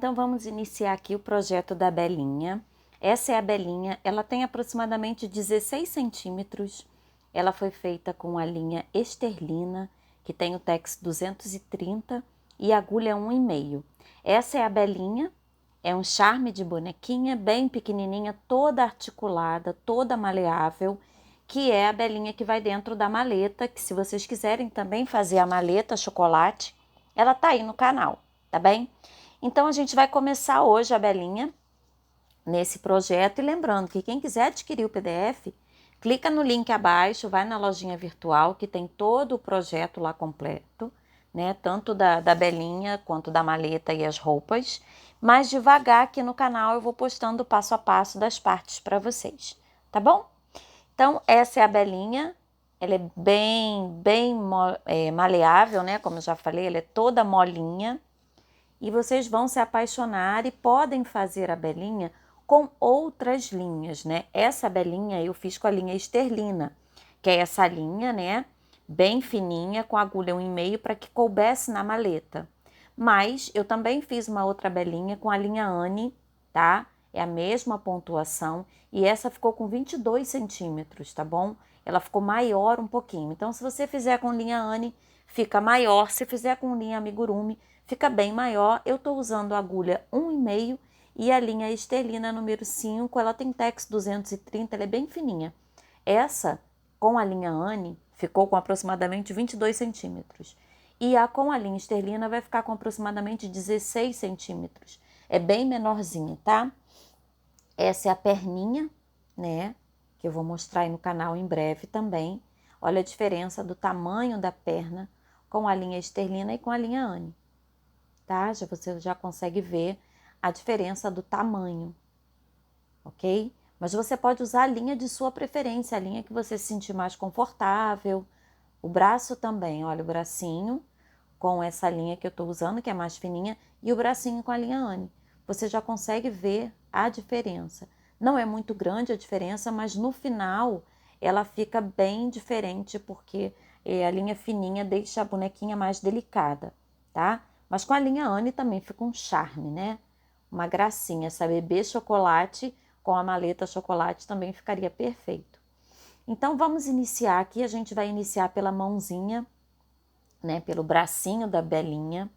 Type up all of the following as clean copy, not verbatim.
Então vamos iniciar aqui o projeto da abelhinha. Essa é a abelhinha, ela tem aproximadamente 16 centímetros. Ela foi feita com a linha esterlina, que tem o tex 230 e agulha 1,5. Essa é a abelhinha, é um charme de bonequinha, bem pequenininha, toda articulada, toda maleável, que é a abelhinha que vai dentro da maleta, que se vocês quiserem também fazer a maleta chocolate, ela tá aí no canal, tá bem? Então, a gente vai começar hoje a abelhinha nesse projeto. E lembrando que quem quiser adquirir o PDF, clica no link abaixo, vai na lojinha virtual que tem todo o projeto lá completo, né? Tanto da abelhinha quanto da maleta e as roupas. Mas devagar aqui no canal eu vou postando passo a passo das partes para vocês, tá bom? Então, essa é a abelhinha. Ela é bem maleável, né? Como eu já falei, ela é toda molinha. E vocês vão se apaixonar e podem fazer a abelhinha com outras linhas, né? Essa abelhinha eu fiz com a linha esterlina, que é essa linha, né? Bem fininha, com agulha 1,5 para que coubesse na maleta. Mas eu também fiz uma outra abelhinha com a linha Anne, tá? É a mesma pontuação e essa ficou com 22 centímetros, tá bom? Ela ficou maior um pouquinho. Então, se você fizer com linha Anne, fica maior. Se fizer com linha amigurumi, fica bem maior. Eu tô usando a agulha 1,5 e a linha esterlina número 5, ela tem tex 230, ela é bem fininha. Essa, com a linha Anne, ficou com aproximadamente 22 centímetros. E a com a linha esterlina vai ficar com aproximadamente 16 centímetros. É bem menorzinha, tá? Essa é a perninha, né? Que eu vou mostrar aí no canal em breve também. Olha a diferença do tamanho da perna com a linha esterlina e com a linha Anne, tá? Você já consegue ver a diferença do tamanho, ok? Mas você pode usar a linha de sua preferência, a linha que você se sentir mais confortável. O braço também, olha o bracinho com essa linha que eu tô usando, que é mais fininha, e o bracinho com a linha Anne. Você já consegue ver a diferença. Não é muito grande a diferença, mas no final ela fica bem diferente, porque a linha fininha deixa a bonequinha mais delicada, tá? Mas com a linha Anne também fica um charme, né? Uma gracinha. Essa bebê chocolate com a maleta chocolate também ficaria perfeito. Então, vamos iniciar aqui. A gente vai iniciar pela mãozinha, né? Pelo bracinho da abelhinha.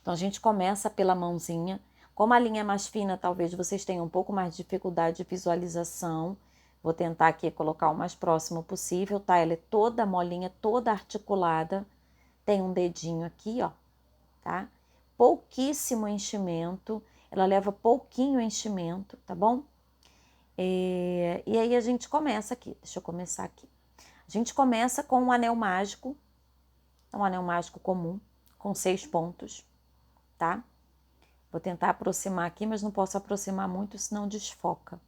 Então, a gente começa pela mãozinha. Como a linha é mais fina, talvez vocês tenham um pouco mais de dificuldade de visualização. Vou tentar aqui colocar o mais próximo possível, tá? Ela é toda molinha, toda articulada. Tem um dedinho aqui, ó, tá? Pouquíssimo enchimento. Ela leva pouquinho enchimento, tá bom? E aí a gente começa aqui. Deixa eu começar aqui. A gente começa com um anel mágico. Um anel mágico comum, com 6 pontos, tá? Vou tentar aproximar aqui, mas não posso aproximar muito, senão desfoca.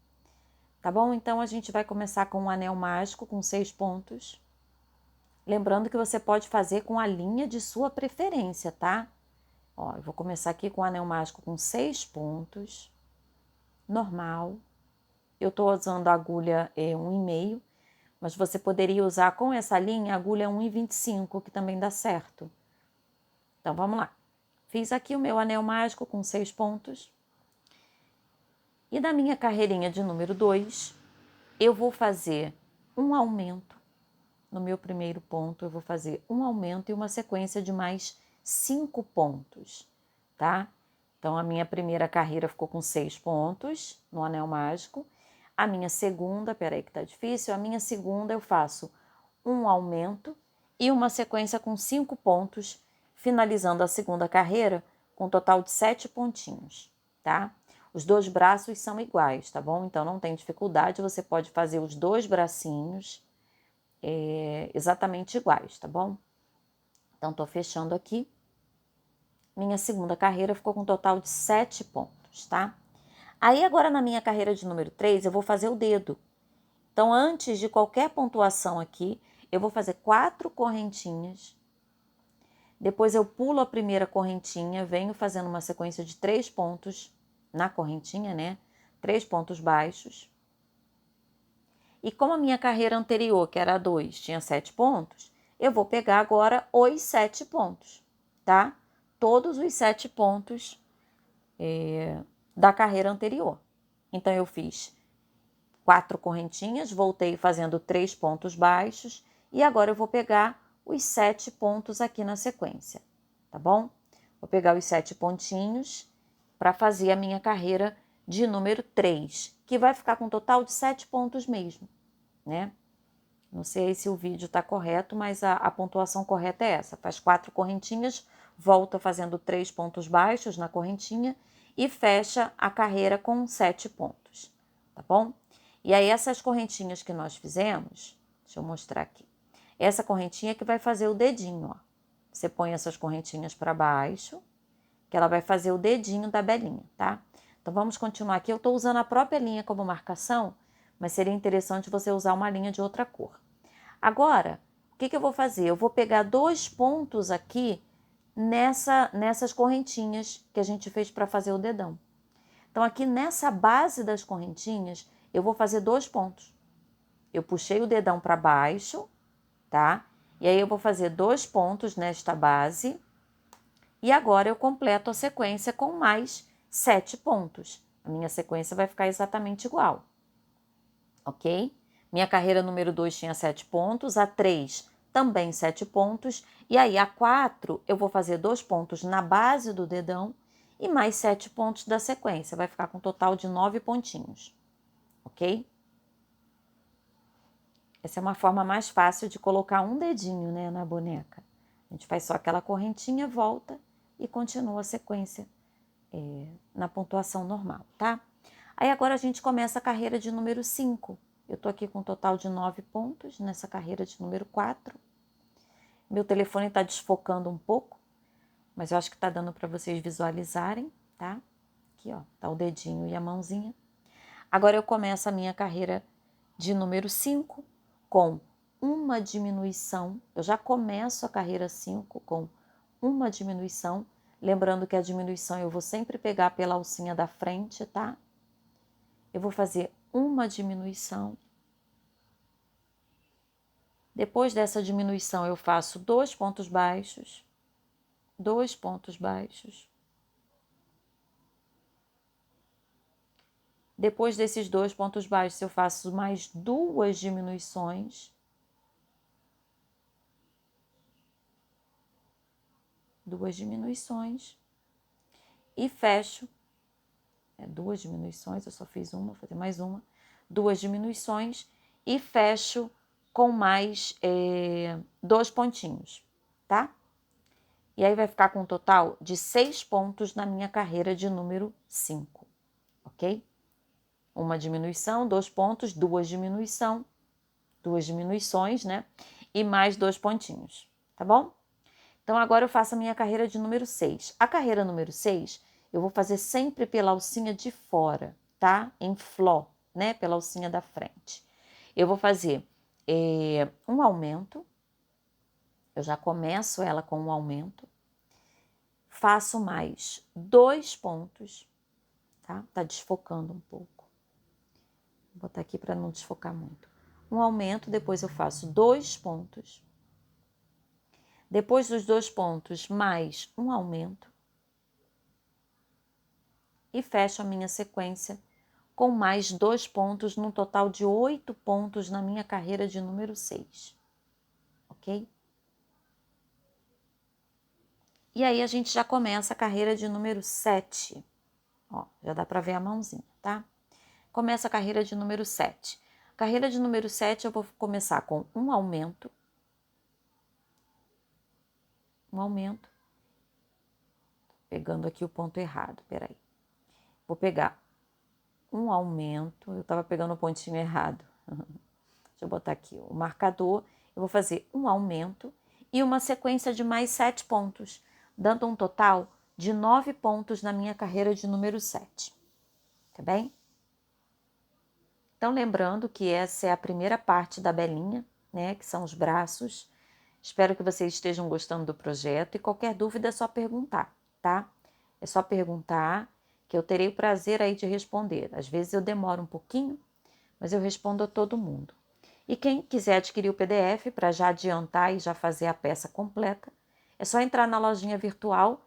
Tá bom? Então, a gente vai começar com um anel mágico com 6 pontos. Lembrando que você pode fazer com a linha de sua preferência, tá? Ó, eu vou começar aqui com o anel mágico com 6 pontos. Normal. Eu tô usando a agulha 1,5, mas você poderia usar com essa linha a agulha 1,25, que também dá certo. Então, vamos lá. Fiz aqui o meu anel mágico com 6 pontos. E na minha carreirinha de número 2, eu vou fazer um aumento. No meu primeiro ponto, eu vou fazer um aumento e uma sequência de mais 5 pontos, tá? Então, a minha primeira carreira ficou com 6 pontos no anel mágico. A minha segunda, peraí que tá difícil, a minha segunda eu faço um aumento e uma sequência com 5 pontos, finalizando a segunda carreira com um total de 7 pontinhos, tá? Os 2 braços são iguais, tá bom? Então, não tem dificuldade, você pode fazer os 2 bracinhos exatamente iguais, tá bom? Então, tô fechando aqui. Minha segunda carreira ficou com um total de 7 pontos, tá? Aí, agora, na minha carreira de número 3, eu vou fazer o dedo. Então, antes de qualquer pontuação aqui, eu vou fazer 4 correntinhas. Depois eu pulo a primeira correntinha, venho fazendo uma sequência de 3 pontos na correntinha, né? 3 pontos baixos. E como a minha carreira anterior, que era a 2, tinha 7 pontos, eu vou pegar agora os 7 pontos, tá? Todos os 7 pontos da carreira anterior. Então, eu fiz 4 correntinhas, voltei fazendo 3 pontos baixos e agora eu vou pegar os 7 pontos aqui na sequência, tá bom? Vou pegar os 7 pontinhos para fazer a minha carreira de número 3, que vai ficar com um total de 7 pontos mesmo, né? Não sei se o vídeo está correto, mas a pontuação correta é essa. Faz 4 correntinhas, volta fazendo 3 pontos baixos na correntinha e fecha a carreira com 7 pontos, tá bom? E aí essas correntinhas que nós fizemos, deixa eu mostrar aqui. Essa correntinha que vai fazer o dedinho, ó. Você põe essas correntinhas para baixo, que ela vai fazer o dedinho da belinha, tá? Então vamos continuar aqui. Eu estou usando a própria linha como marcação, mas seria interessante você usar uma linha de outra cor. Agora, o que eu vou fazer? Eu vou pegar 2 pontos aqui nessas correntinhas que a gente fez para fazer o dedão. Então, aqui nessa base das correntinhas, eu vou fazer 2 pontos. Eu puxei o dedão para baixo, tá? E aí eu vou fazer 2 pontos nesta base. E agora eu completo a sequência com mais 7 pontos. A minha sequência vai ficar exatamente igual, ok? Minha carreira número 2 tinha 7 pontos, a 3 também 7 pontos, e aí a 4 eu vou fazer 2 pontos na base do dedão e mais 7 pontos da sequência, vai ficar com um total de 9 pontinhos, ok? Essa é uma forma mais fácil de colocar um dedinho, né, na boneca. A gente faz só aquela correntinha, volta e continua a sequência na pontuação normal, tá? Aí agora a gente começa a carreira de número 5. Eu tô aqui com um total de 9 pontos nessa carreira de número 4. Meu telefone tá desfocando um pouco, mas eu acho que tá dando para vocês visualizarem, tá? Aqui, ó, tá o dedinho e a mãozinha. Agora eu começo a minha carreira de número 5 com uma diminuição. Eu já começo a carreira 5 com uma diminuição. Lembrando que a diminuição eu vou sempre pegar pela alcinha da frente, tá? Eu vou fazer uma diminuição. Depois dessa diminuição, eu faço 2 pontos baixos, 2 pontos baixos. Depois desses 2 pontos baixos, eu faço mais 2 diminuições. 2 diminuições. E fecho. 2 diminuições, eu só fiz uma, vou fazer mais uma. 2 diminuições e fecho com mais 2 pontinhos, tá? E aí vai ficar com um total de 6 pontos na minha carreira de número 5, ok? Uma diminuição, 2 pontos, 2 diminuições, né? E mais 2 pontinhos, tá bom? Então, agora eu faço a minha carreira de número 6. A carreira número 6, eu vou fazer sempre pela alcinha de fora, tá? Em fló, né? Pela alcinha da frente. Eu vou fazer um aumento. Eu já começo ela com um aumento. Faço mais 2 pontos, tá? Tá desfocando um pouco. Vou botar aqui para não desfocar muito. Um aumento, depois eu faço 2 pontos. Depois dos 2 pontos, mais um aumento. E fecho a minha sequência com mais 2 pontos, num total de 8 pontos na minha carreira de número 6. Ok? E aí a gente já começa a carreira de número 7. Ó, já dá para ver a mãozinha, tá? Começa a carreira de número 7. Carreira de número 7 eu vou começar com um aumento. Um aumento. Pegando aqui o ponto errado, peraí. Vou pegar um aumento, eu estava pegando o pontinho errado. Deixa eu botar aqui o marcador. Eu vou fazer um aumento e uma sequência de mais 7 pontos, dando um total de 9 pontos na minha carreira de número 7. Tá bem? Então, lembrando que essa é a primeira parte da belinha, né? Que são os braços. Espero que vocês estejam gostando do projeto e qualquer dúvida é só perguntar, tá? É só perguntar que eu terei o prazer aí de responder. Às vezes eu demoro um pouquinho, mas eu respondo a todo mundo. E quem quiser adquirir o PDF para já adiantar e já fazer a peça completa, é só entrar na lojinha virtual,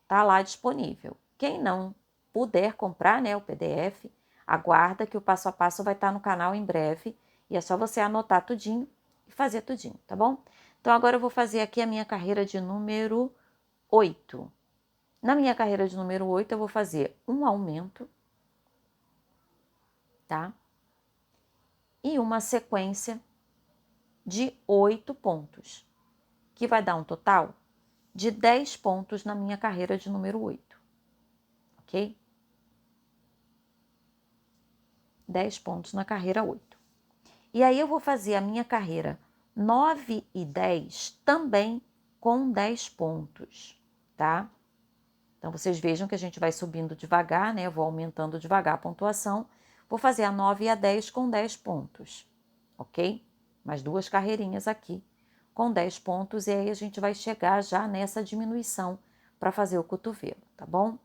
tá lá disponível. Quem não puder comprar, né, o PDF, aguarda que o passo a passo vai estar no canal em breve. E é só você anotar tudinho e fazer tudinho, tá bom? Então, agora eu vou fazer aqui a minha carreira de número 8. Na minha carreira de número 8, eu vou fazer um aumento, tá? E uma sequência de 8 pontos, que vai dar um total de 10 pontos na minha carreira de número 8, ok? 10 pontos na carreira 8. E aí eu vou fazer a minha carreira 9 e 10 também com 10 pontos, tá? Então, vocês vejam que a gente vai subindo devagar, né? Eu vou aumentando devagar a pontuação. Vou fazer a 9 e a 10 com 10 pontos, ok? Mais 2 carreirinhas aqui com 10 pontos. E aí a gente vai chegar já nessa diminuição para fazer o cotovelo, tá bom?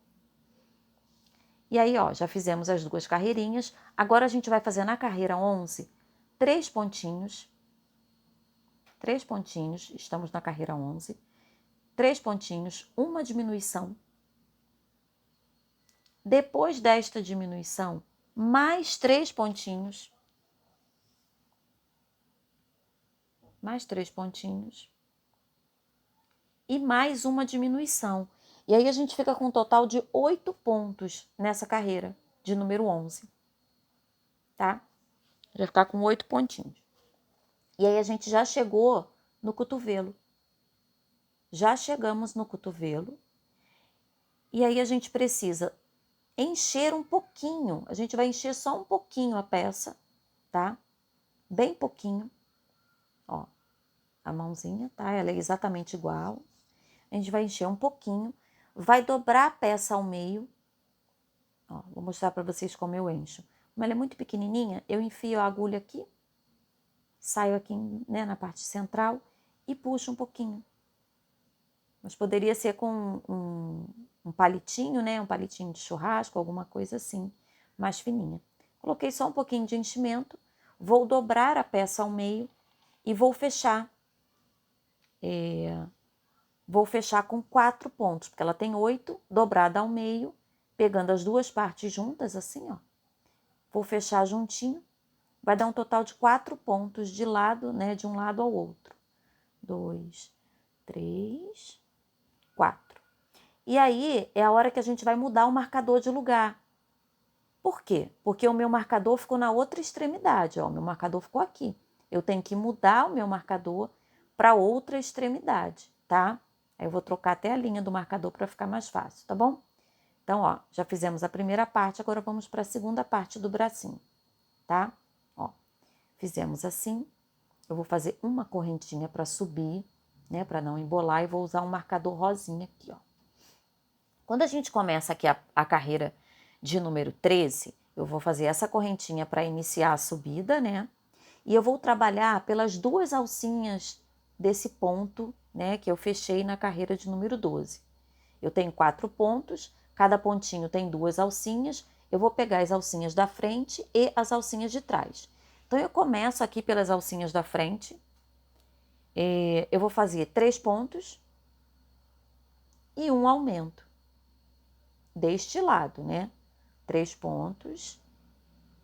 E aí, ó, já fizemos as 2 carreirinhas. Agora a gente vai fazer na carreira 11, 3 pontinhos. 3 pontinhos, estamos na carreira 11. 3 pontinhos, uma diminuição. Depois desta diminuição, mais 3 pontinhos. Mais 3 pontinhos. E mais uma diminuição. E aí a gente fica com um total de 8 pontos nessa carreira de número 11. Tá? Vai ficar com 8 pontinhos. E aí a gente já chegou no cotovelo. Já chegamos no cotovelo. E aí a gente precisa encher um pouquinho. A gente vai encher só um pouquinho a peça, tá? Bem pouquinho. Ó, a mãozinha, tá? Ela é exatamente igual. A gente vai encher um pouquinho. Vai dobrar a peça ao meio. Ó, vou mostrar para vocês como eu encho. Como ela é muito pequenininha, eu enfio a agulha aqui. Saio aqui, né, na parte central e puxo um pouquinho. Mas poderia ser com um palitinho, né? Um palitinho de churrasco, alguma coisa assim, mais fininha. Coloquei só um pouquinho de enchimento, vou dobrar a peça ao meio e vou fechar. Vou fechar com 4 pontos, porque ela tem 8, dobrada ao meio, pegando as 2 partes juntas, assim, ó. Vou fechar juntinho, vai dar um total de 4 pontos de lado, né? De um lado ao outro. 2, 3, 4. E aí, é a hora que a gente vai mudar o marcador de lugar. Por quê? Porque o meu marcador ficou na outra extremidade, ó. O meu marcador ficou aqui. Eu tenho que mudar o meu marcador para outra extremidade, tá? Aí eu vou trocar até a linha do marcador para ficar mais fácil, tá bom? Então, ó, já fizemos a primeira parte, agora vamos para a segunda parte do bracinho, tá? Ó, fizemos assim. Eu vou fazer uma correntinha para subir, né? Para não embolar, e vou usar um marcador rosinha aqui, ó. Quando a gente começa aqui a carreira de número 13, eu vou fazer essa correntinha para iniciar a subida, né? E eu vou trabalhar pelas 2 alcinhas desse ponto, né? Que eu fechei na carreira de número 12. Eu tenho 4 pontos, cada pontinho tem 2 alcinhas. Eu vou pegar as alcinhas da frente e as alcinhas de trás. Então, eu começo aqui pelas alcinhas da frente. Eu vou fazer 3 pontos e um aumento. Deste lado, né? 3 pontos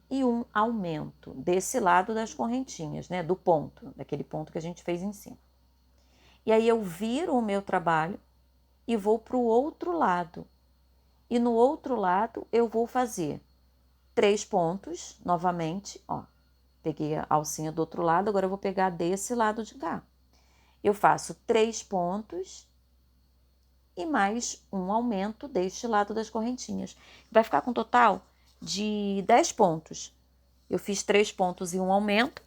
e um aumento desse lado das correntinhas, né? Do ponto, daquele ponto que a gente fez em cima. E aí eu viro o meu trabalho e vou para o outro lado. E no outro lado eu vou fazer 3 pontos, novamente, ó. Peguei a alcinha do outro lado, agora eu vou pegar desse lado de cá. Eu faço 3 pontos e mais um aumento deste lado das correntinhas. Vai ficar com um total de 10 pontos. Eu fiz 3 pontos e um aumento.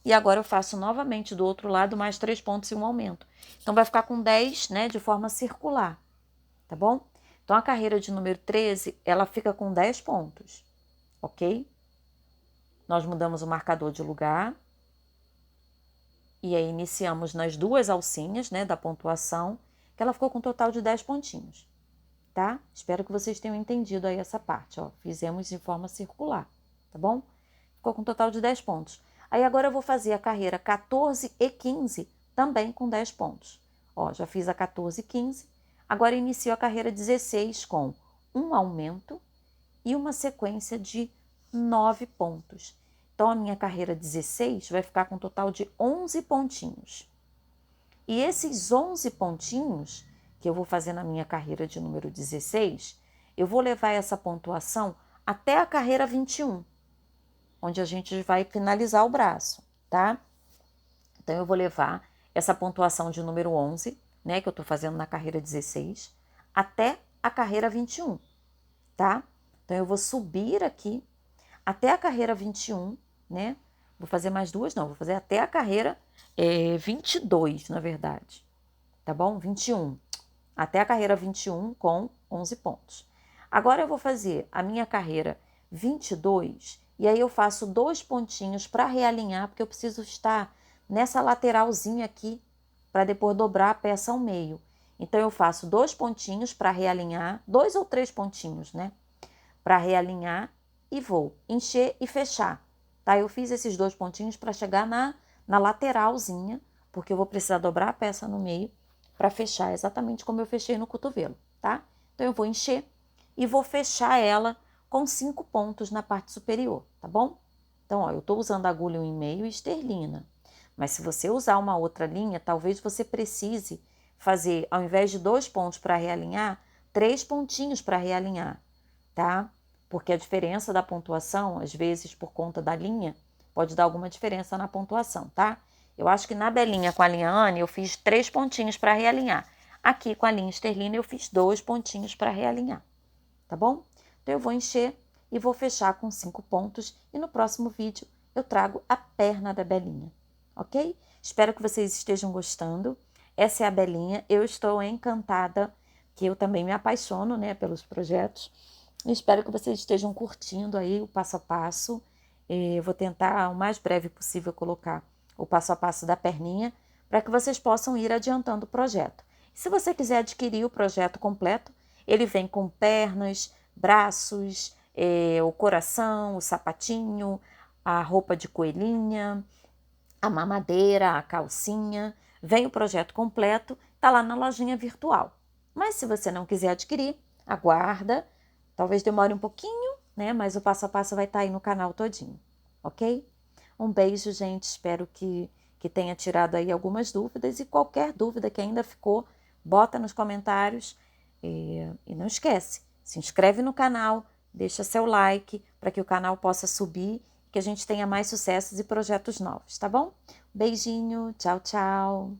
E agora eu faço novamente do outro lado mais 3 pontos e um aumento. Então, vai ficar com 10, né, de forma circular. Tá bom? Então, a carreira de número 13, ela fica com 10 pontos. Ok? Nós mudamos o marcador de lugar. E aí, iniciamos nas 2 alcinhas, né, da pontuação, que ela ficou com um total de 10 pontinhos, tá? Espero que vocês tenham entendido aí essa parte, ó. Fizemos de forma circular, tá bom? Ficou com um total de 10 pontos. Aí, agora eu vou fazer a carreira 14 e 15, também com 10 pontos. Ó, já fiz a 14 e 15. Agora, inicio a carreira 16 com um aumento e uma sequência de 9 pontos. Então, a minha carreira 16 vai ficar com um total de 11 pontinhos. E esses 11 pontinhos que eu vou fazer na minha carreira de número 16, eu vou levar essa pontuação até a carreira 21, onde a gente vai finalizar o braço, tá? Então, eu vou levar essa pontuação de número 11, né, que eu tô fazendo na carreira 16, até a carreira 21, tá? Então, eu vou subir aqui até a carreira 21, né? Vou fazer mais duas, não, vou fazer até a carreira 22, na verdade, tá bom? 21, até a carreira 21 com 11 pontos. Agora eu vou fazer a minha carreira 22 e aí eu faço 2 pontinhos para realinhar, porque eu preciso estar nessa lateralzinha aqui para depois dobrar a peça ao meio. Então eu faço 2 pontinhos para realinhar, 2 ou 3 pontinhos, né? Para realinhar e vou encher e fechar, tá? Eu fiz esses 2 pontinhos para chegar na lateralzinha, porque eu vou precisar dobrar a peça no meio para fechar exatamente como eu fechei no cotovelo, tá? Então eu vou encher e vou fechar ela com 5 pontos na parte superior, tá bom? Então, ó, eu tô usando agulha 1,5 e esterlina, mas se você usar uma outra linha, talvez você precise fazer, ao invés de 2 pontos para realinhar, 3 pontinhos para realinhar, tá? Porque a diferença da pontuação, às vezes por conta da linha, pode dar alguma diferença na pontuação, tá? Eu acho que na belinha com a linha Anne eu fiz 3 pontinhos para realinhar. Aqui com a linha esterlina eu fiz 2 pontinhos para realinhar, tá bom? Então eu vou encher e vou fechar com 5 pontos e no próximo vídeo eu trago a perna da belinha, ok? Espero que vocês estejam gostando. Essa é a belinha, eu estou encantada, que eu também me apaixono, né, pelos projetos. Espero que vocês estejam curtindo aí o passo a passo. Eu vou tentar o mais breve possível colocar o passo a passo da perninha para que vocês possam ir adiantando o projeto. Se você quiser adquirir o projeto completo, ele vem com pernas, braços, o coração, o sapatinho, a roupa de coelhinha, a mamadeira, a calcinha. Vem o projeto completo, tá lá na lojinha virtual. Mas se você não quiser adquirir, aguarda. Talvez demore um pouquinho, né? Mas o passo a passo vai estar aí no canal todinho, ok? Um beijo, gente. Espero que tenha tirado aí algumas dúvidas. E qualquer dúvida que ainda ficou, bota nos comentários. E não esquece, se inscreve no canal, deixa seu like para que o canal possa subir, que a gente tenha mais sucessos e projetos novos, tá bom? Beijinho, tchau, tchau!